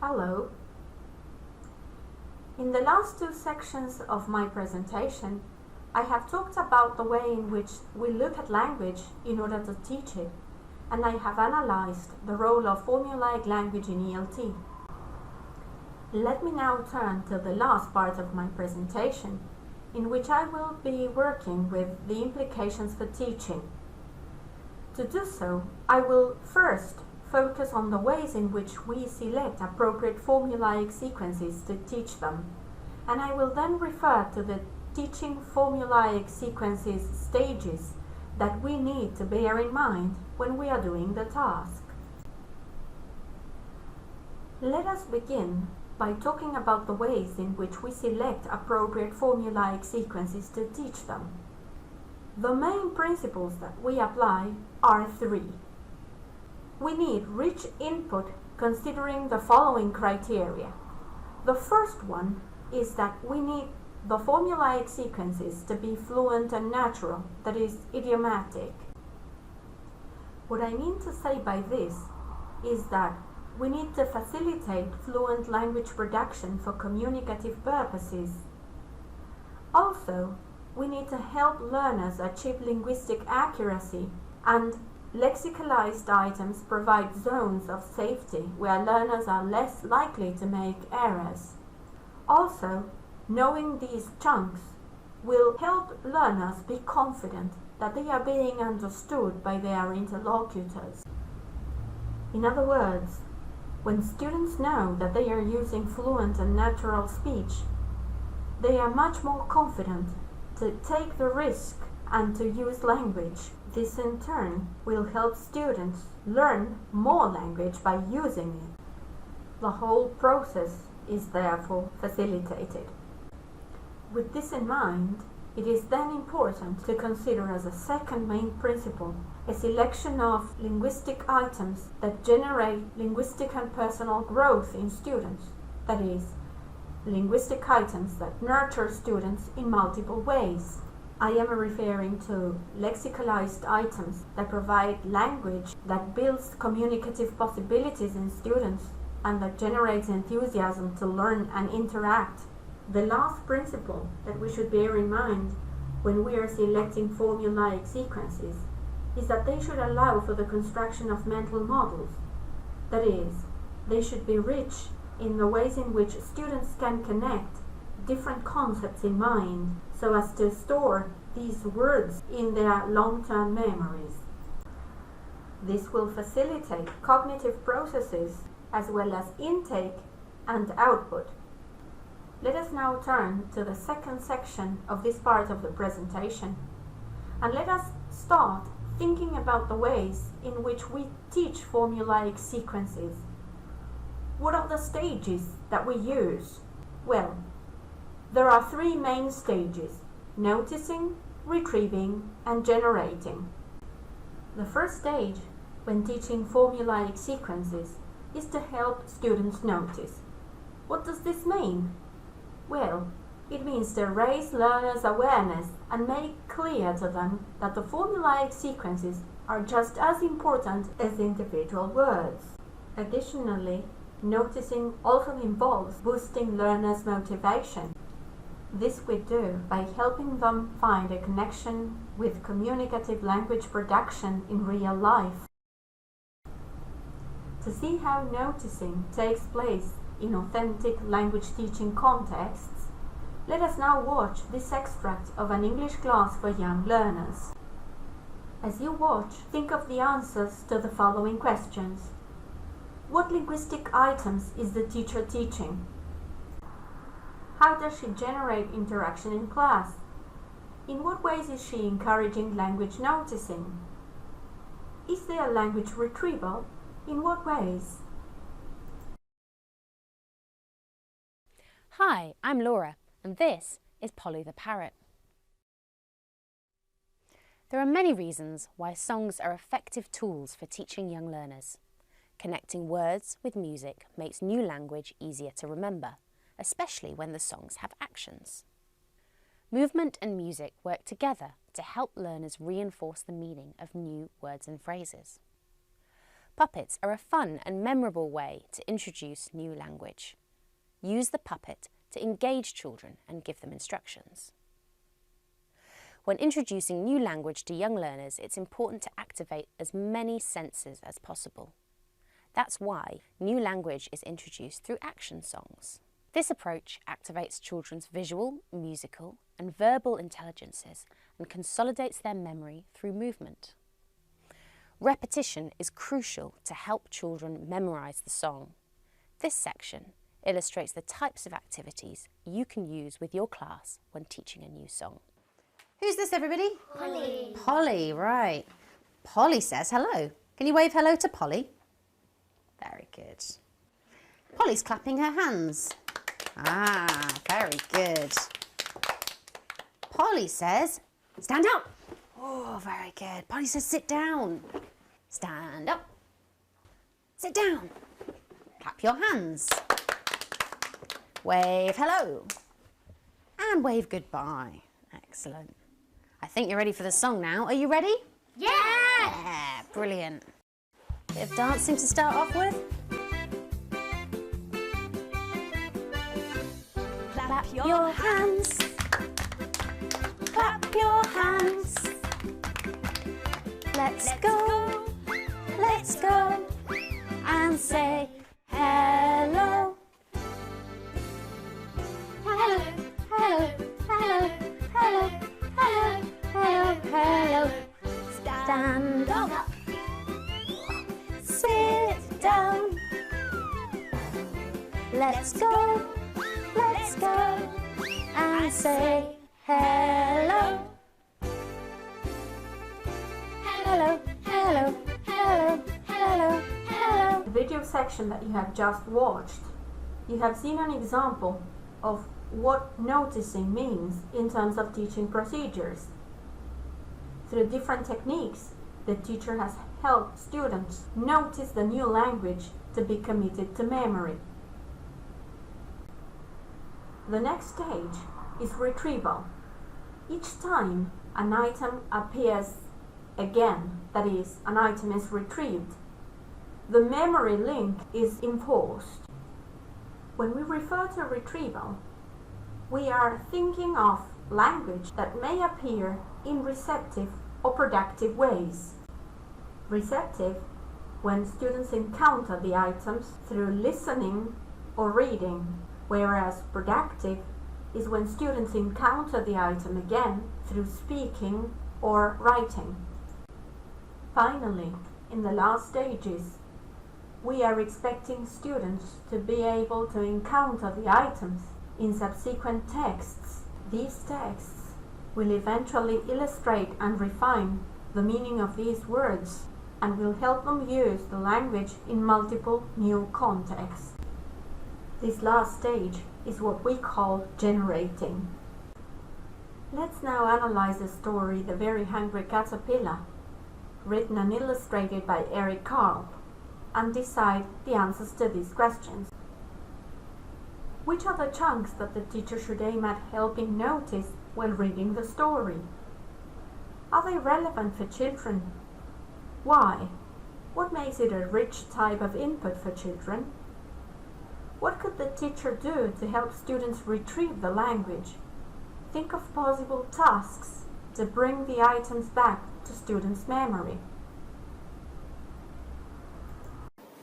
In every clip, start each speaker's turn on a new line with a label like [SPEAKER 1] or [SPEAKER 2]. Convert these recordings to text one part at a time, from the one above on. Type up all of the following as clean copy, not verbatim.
[SPEAKER 1] Hello. In the last two sections of my presentation, I have talked about the way in which we look at language in order to teach it, and I have analyzed the role of formulaic language in ELT. Let me now turn to the last part of my presentation, in which I will be working with the implications for teaching. To do so, I will first focus on the ways in which we select appropriate formulaic sequences to teach them, and I will then refer to the teaching formulaic sequences stages that we need to bear in mind when we are doing the task. Let us begin by talking about the ways in which we select appropriate formulaic sequences to teach them. The main principles that we apply are three. We need rich input considering the following criteria. The first one is that we need the formulaic sequences to be fluent and natural, that is, idiomatic. What I mean to say by this is that we need to facilitate fluent language production for communicative purposes. Also, we need to help learners achieve linguistic accuracy, and lexicalized items provide zones of safety where learners are less likely to make errors. Also, knowing these chunks will help learners be confident that they are being understood by their interlocutors. In other words, when students know that they are using fluent and natural speech, they are much more confident to take the risk and to use language. This in turn will help students learn more language by using it. The whole process is therefore facilitated. With this in mind, it is then important to consider as a second main principle a selection of linguistic items that generate linguistic and personal growth in students, that is, linguistic items that nurture students in multiple ways. I am referring to lexicalized items that provide language that builds communicative possibilities in students and that generates enthusiasm to learn and interact. The last principle that we should bear in mind when we are selecting formulaic sequences is that they should allow for the construction of mental models. That is, they should be rich in the ways in which students can connect different concepts in mind so as to store these words in their long-term memories. This will facilitate cognitive processes as well as intake and output. Let us now turn to the second section of this part of the presentation, and let us start thinking about the ways in which we teach formulaic sequences. What are the stages that we use? Well, there are three main stages: noticing, retrieving, and generating. The first stage when teaching formulaic sequences is to help students notice. What does this mean? Well, it means to raise learners' awareness and make clear to them that the formulaic sequences are just as important as individual words. Additionally, noticing also involves boosting learners' motivation. This we do by helping them find a connection with communicative language production in real life. To see how noticing takes place in authentic language teaching contexts, let us now watch this extract of an English class for young learners. As you watch, think of the answers to the following questions. What linguistic items is the teacher teaching? How does she generate interaction in class? In what ways is she encouraging language noticing? Is there language retrieval? In what ways?
[SPEAKER 2] Hi, I'm Laura, and this is Polly the Parrot. There are many reasons why songs are effective tools for teaching young learners. Connecting words with music makes new language easier to remember, especially when the songs have actions. Movement and music work together to help learners reinforce the meaning of new words and phrases. Puppets are a fun and memorable way to introduce new language. Use the puppet to engage children and give them instructions. When introducing new language to young learners, it's important to activate as many senses as possible. That's why new language is introduced through action songs. This approach activates children's visual, musical, and verbal intelligences and consolidates their memory through movement. Repetition is crucial to help children memorise the song. This section illustrates the types of activities you can use with your class when teaching a new song. Who's this, everybody?
[SPEAKER 3] Polly.
[SPEAKER 2] Polly, right. Polly says hello. Can you wave hello to Polly? Very good. Polly's clapping her hands. Ah, very good. Polly says, stand up. Oh, very good. Polly says, sit down. Stand up. Sit down. Clap your hands. Wave hello. And wave goodbye. Excellent. I think you're ready for the song now. Are you ready?
[SPEAKER 3] Yeah!
[SPEAKER 2] Yeah, brilliant. Bit of dancing to start off with. Clap your hands. Clap your hands. Let's go. Let's go. And say hello. Hello, hello, hello, hello, hello, hello, hello. Stand up. Sit down. Let's go. Let's go. And say hello. Hello, hello, hello, hello, hello.
[SPEAKER 1] The video section that you have just watched, you have seen an example of what noticing means in terms of teaching procedures. Through different techniques, the teacher has helped students notice the new language to be committed to memory. The next stage is retrieval. Each time an item appears again, that is, an item is retrieved, the memory link is enforced. When we refer to retrieval, we are thinking of language that may appear in receptive or productive ways. Receptive, when students encounter the items through listening or reading, whereas productive is when students encounter the item again through speaking or writing. Finally, in the last stages, we are expecting students to be able to encounter the items in subsequent texts. These texts will eventually illustrate and refine the meaning of these words and will help them use the language in multiple new contexts. This last stage is what we call generating. Let's now analyze the story The Very Hungry Caterpillar, written and illustrated by Eric Carle, and decide the answers to these questions. Which are the chunks that the teacher should aim at helping notice while reading the story? Are they relevant for children? Why? What makes it a rich type of input for children? What could the teacher do to help students retrieve the language? Think of possible tasks to bring the items back to students' memory.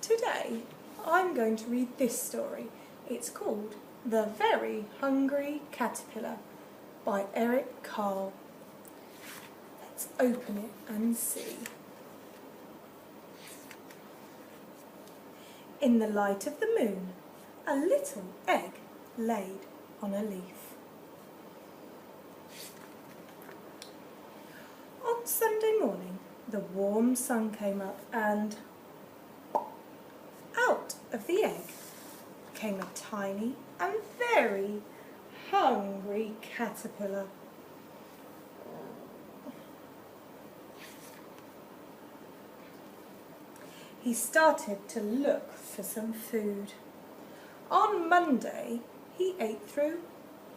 [SPEAKER 4] Today, I'm going to read this story. It's called The Very Hungry Caterpillar by Eric Carle. Let's open it and see. In the light of the moon, a little egg laid on a leaf. On Sunday morning, the warm sun came up and out of the egg came a tiny and very hungry caterpillar. He started to look for some food. On Monday, he ate through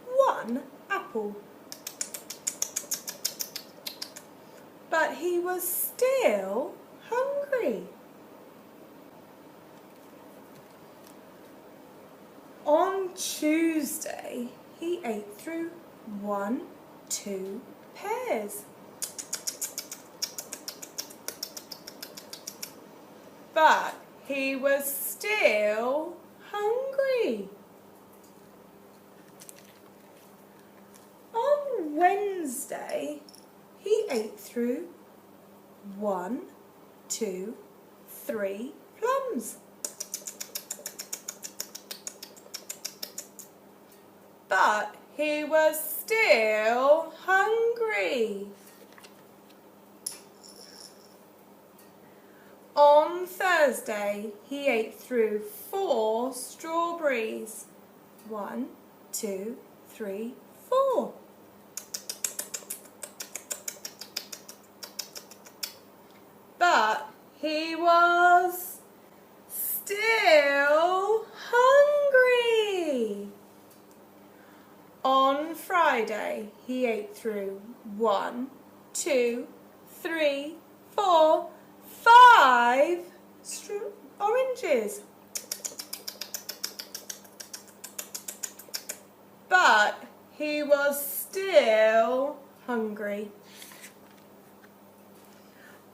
[SPEAKER 4] one apple. But he was still hungry. Tuesday, he ate through 1, 2 pears. But he was still hungry. On Wednesday, he ate through 1, 2, 3 plums. But he was still hungry. On Thursday, he ate through 4 strawberries. 1, 2, 3, 4. But he was still hungry. On Friday, he ate through 1, 2, 3, 4, 5 oranges. But he was still hungry.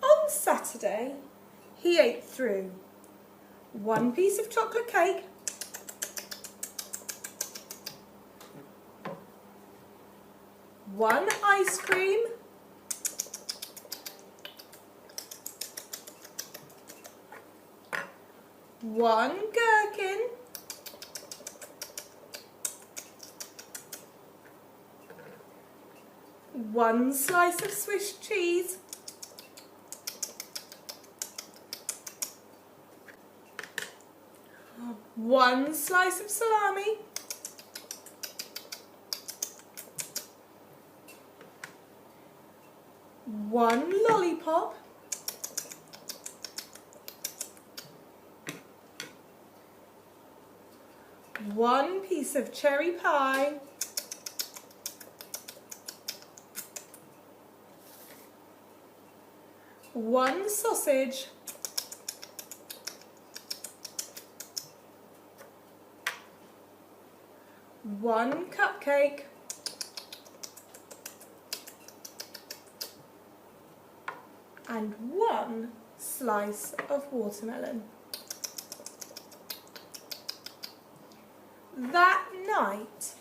[SPEAKER 4] On Saturday, he ate through 1 piece of chocolate cake, 1 ice cream, 1 gherkin, 1 slice of Swiss cheese, 1 slice of salami, 1 lollipop, 1 piece of cherry pie, 1 sausage, 1 cupcake, and 1 slice of watermelon. That night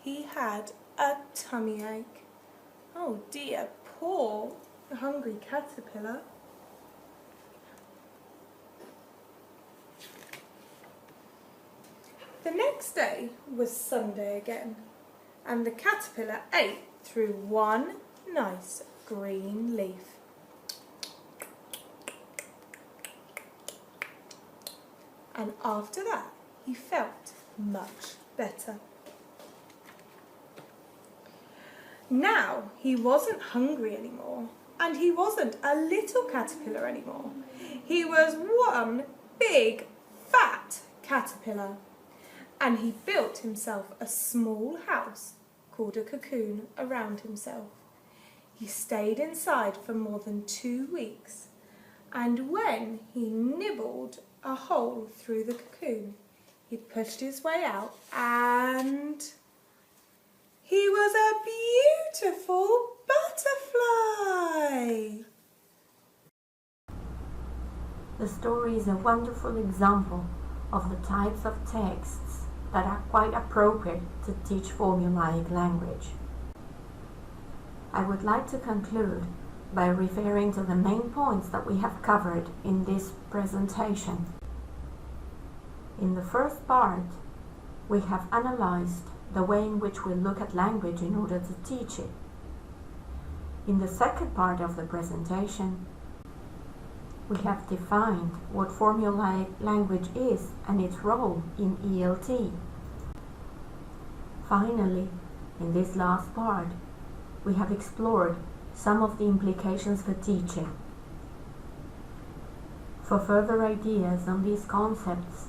[SPEAKER 4] he had a tummy ache. Oh dear, poor hungry caterpillar. The next day was Sunday again, and the caterpillar ate through 1 nice green leaf. And after that, he felt much better. Now he wasn't hungry anymore, and he wasn't a little caterpillar anymore. He was one big, fat caterpillar, and he built himself a small house called a cocoon around himself. He stayed inside for more than 2 weeks, and when he nibbled a hole through the cocoon, he pushed his way out, and he was a beautiful butterfly.
[SPEAKER 1] The story is a wonderful example of the types of texts that are quite appropriate to teach formulaic language. I would like to conclude by referring to the main points that we have covered in this presentation. In the first part, we have analyzed the way in which we look at language in order to teach it. In the second part of the presentation, we have defined what formulaic language is and its role in ELT. Finally, in this last part, we have explored some of the implications for teaching. For further ideas on these concepts,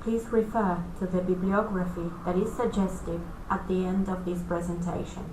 [SPEAKER 1] please refer to the bibliography that is suggested at the end of this presentation.